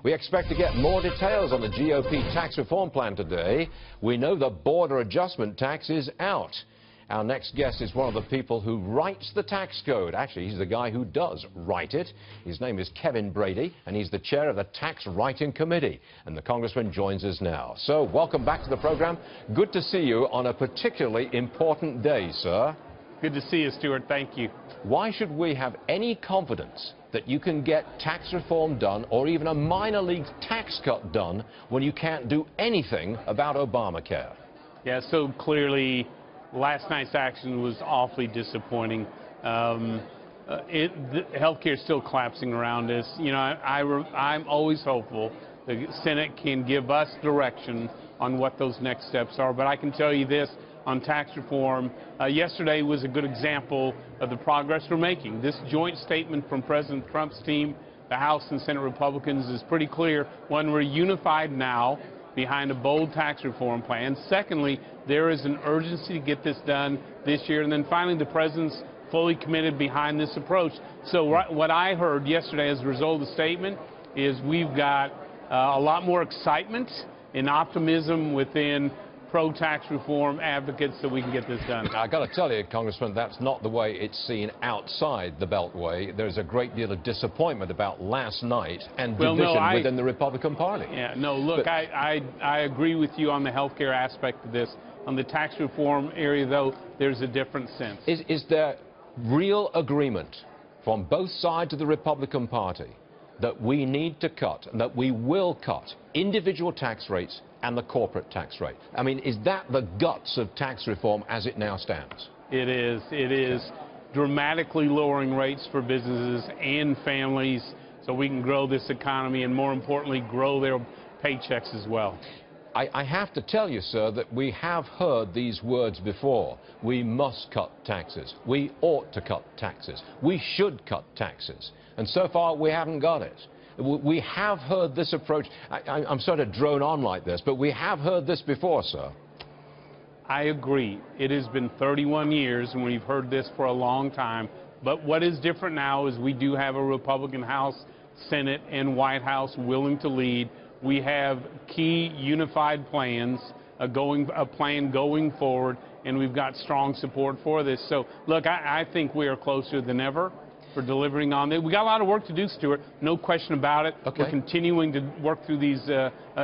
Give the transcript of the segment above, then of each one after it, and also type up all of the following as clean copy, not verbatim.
We expect to get more details on the GOP tax reform plan today. We know the border adjustment tax is out. Our next guest is one of the people who writes the tax code. Actually, he's the guy who does write it. His name is Kevin Brady, and he's the chair of the Tax Writing Committee. And the congressman joins us now. So, welcome back to the program. Good to see you on a particularly important day, sir. Good to see you, Stuart. Thank you. Why should we have any confidence that you can get tax reform done or even a minor league tax cut done when you can't do anything about Obamacare? Yeah, so clearly last night's action was awfully disappointing. Healthcare is still collapsing around us. You know, I'm always hopeful the Senate can give us direction on what those next steps are. But I can tell you this, on tax reform, yesterday was a good example of the progress we're making. This joint statement from President Trump's team, the House and Senate Republicans, is pretty clear. One, we're unified now behind a bold tax reform plan. Secondly, there is an urgency to get this done this year. And then finally, the President's fully committed behind this approach. So what I heard yesterday as a result of the statement is we've got a lot more excitement and optimism within pro-tax reform advocates that we can get this done. I got to tell you, Congressman, that's not the way it's seen outside the Beltway. There's a great deal of disappointment about last night and division within the Republican Party. Yeah, no, look, I agree with you on the health care aspect of this. On the tax reform area, though, there's a different sense. Is there real agreement from both sides of the Republican Party that we need to cut and that we will cut individual tax rates and the corporate tax rate? I mean, is that the guts of tax reform as it now stands? It is. It is dramatically lowering rates for businesses and families so we can grow this economy and, more importantly, grow their paychecks as well. I have to tell you, sir, that we have heard these words before. We must cut taxes. We ought to cut taxes. We should cut taxes. And so far, we haven't got it. We have heard this approach. I'm sort of drone on like this, but we have heard this before, sir. I agree. It has been 31 years, and we've heard this for a long time. But what is different now is we do have a Republican House, Senate, and White House willing to lead. We have key unified plans, a plan going forward, and we've got strong support for this. So, look, I think we are closer than ever for delivering on it. We got a lot of work to do, Stuart, no question about it. Okay. We're continuing to work through these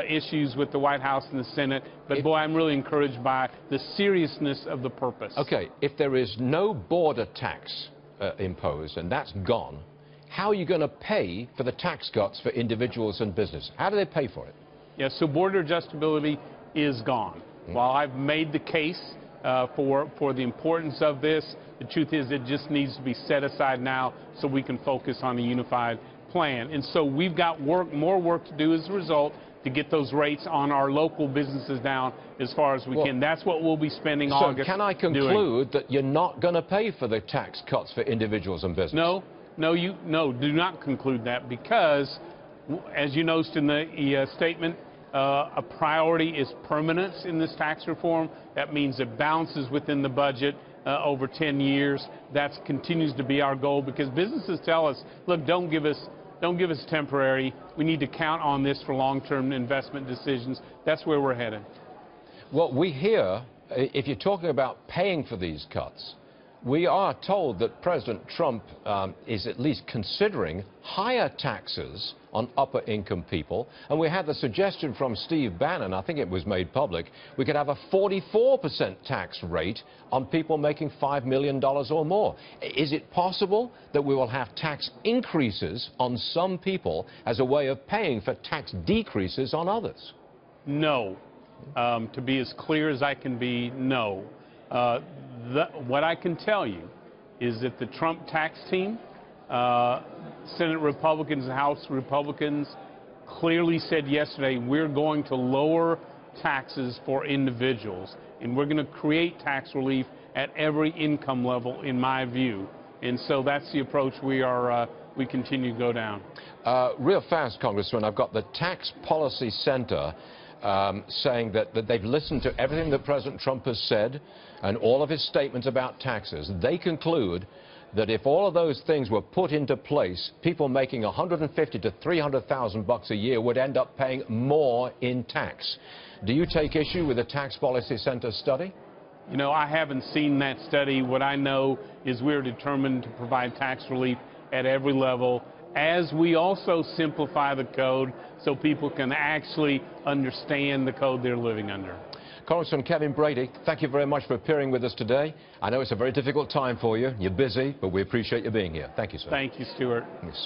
issues with the White House and the Senate, but boy, I'm really encouraged by the seriousness of the purpose. Okay, if there is no border tax imposed, and that's gone, how are you going to pay for the tax cuts for individuals and business? How do they pay for it? Yeah, so border adjustability is gone. While I've made the case for the importance of this, the truth is it just needs to be set aside now so we can focus on a unified plan. And so we've got more work to do as a result to get those rates on our local businesses down as far as we can. That's what we'll be spending August doing. So can I conclude that you're not going to pay for the tax cuts for individuals and business? No, do not conclude that, because, as you noticed in the statement, a priority is permanence in this tax reform. That means it balances within the budget over 10 years. That continues to be our goal, because businesses tell us, look, don't give us temporary. We need to count on this for long-term investment decisions. That's where we're headed. Well, we hear, if you're talking about paying for these cuts, we are told that President Trump is at least considering higher taxes on upper-income people. And we had the suggestion from Steve Bannon, I think it was made public, we could have a 44% tax rate on people making $5 million or more. Is it possible that we will have tax increases on some people as a way of paying for tax decreases on others? No. To be as clear as I can be, no. What I can tell you is that the Trump tax team, Senate Republicans and House Republicans, clearly said yesterday we're going to lower taxes for individuals, and we're going to create tax relief at every income level, in my view. And so that's the approach we continue to go down. Real fast, Congressman, I've got the Tax Policy Center saying that they've listened to everything that President Trump has said and all of his statements about taxes. They conclude that if all of those things were put into place, people making $150,000 to $300,000 a year would end up paying more in tax. Do you take issue with the Tax Policy Center study? You know, I haven't seen that study. What I know is we're determined to provide tax relief at every level, as we also simplify the code so people can actually understand the code they're living under. Congressman Kevin Brady, thank you very much for appearing with us today. I know it's a very difficult time for you. You're busy, but we appreciate you being here. Thank you, sir. Thank you, Stuart. Yes.